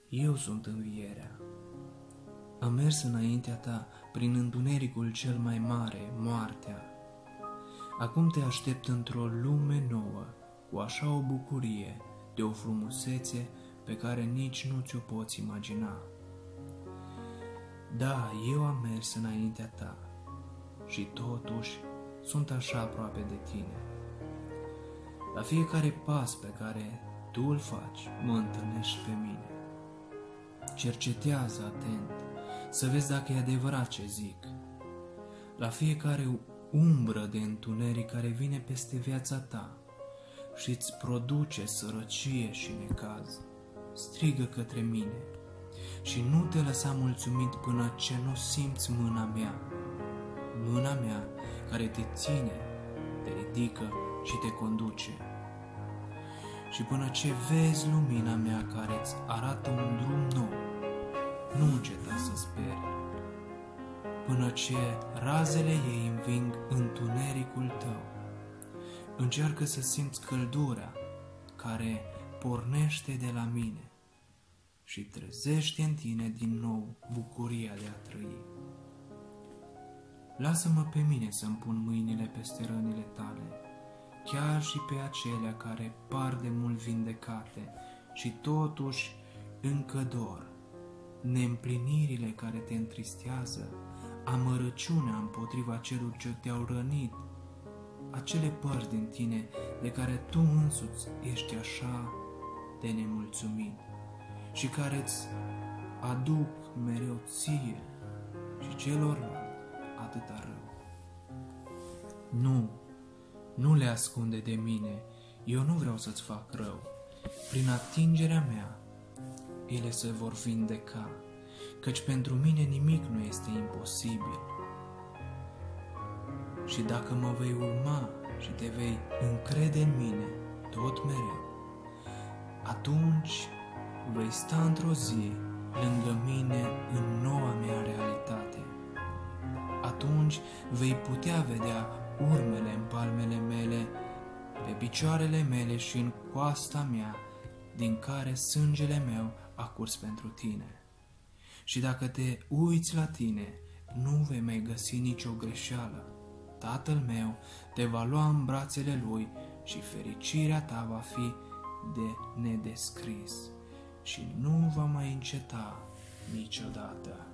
Eu sunt învierea. Am mers înaintea ta prin întunericul cel mai mare, moartea. Acum te aștept într-o lume nouă, cu așa o bucurie, de o frumusețe pe care nici nu ți-o poți imagina. Da, eu am mers înaintea ta și totuși sunt așa aproape de tine. La fiecare pas pe care tu îl faci, mă întâlnești pe mine. Cercetează atent, să vezi dacă e adevărat ce zic. La fiecare umbră de întuneric care vine peste viața ta și îți produce sărăcie și necaz, strigă către mine și nu te lăsa mulțumit până ce nu simți mâna mea care te ține, te ridică și te conduce. Și până ce vezi lumina mea care îți arată un drum nou, nu înceta să speri. Până ce razele ei înving întunericul tău, încearcă să simți căldura care pornește de la mine și trezește în tine din nou bucuria de a trăi. Lasă-mă pe mine să-mi pun mâinile peste rănile tale, chiar și pe acelea care par de mult vindecate și totuși încă dor, neîmplinirile care te întristează, amărăciunea împotriva celor ce te-au rănit, acele părți din tine de care tu însuți ești așa de nemulțumit și care îți aduc mereu ție și celorlalți atâta rău. Nu le ascunde de mine, eu nu vreau să-ți fac rău. Prin atingerea mea, ele se vor vindeca, căci pentru mine nimic nu este imposibil. Și dacă mă vei urma și te vei încrede în mine tot mereu, atunci vei sta într-o zi lângă mine în noua mea realitate. Atunci vei putea vedea urmele în palmele mele, pe picioarele mele și în coasta mea, din care sângele meu a curs pentru tine. Și dacă te uiți la tine, nu vei mai găsi nicio greșeală. Tatăl meu te va lua în brațele lui și fericirea ta va fi de nedescris și nu va mai înceta niciodată.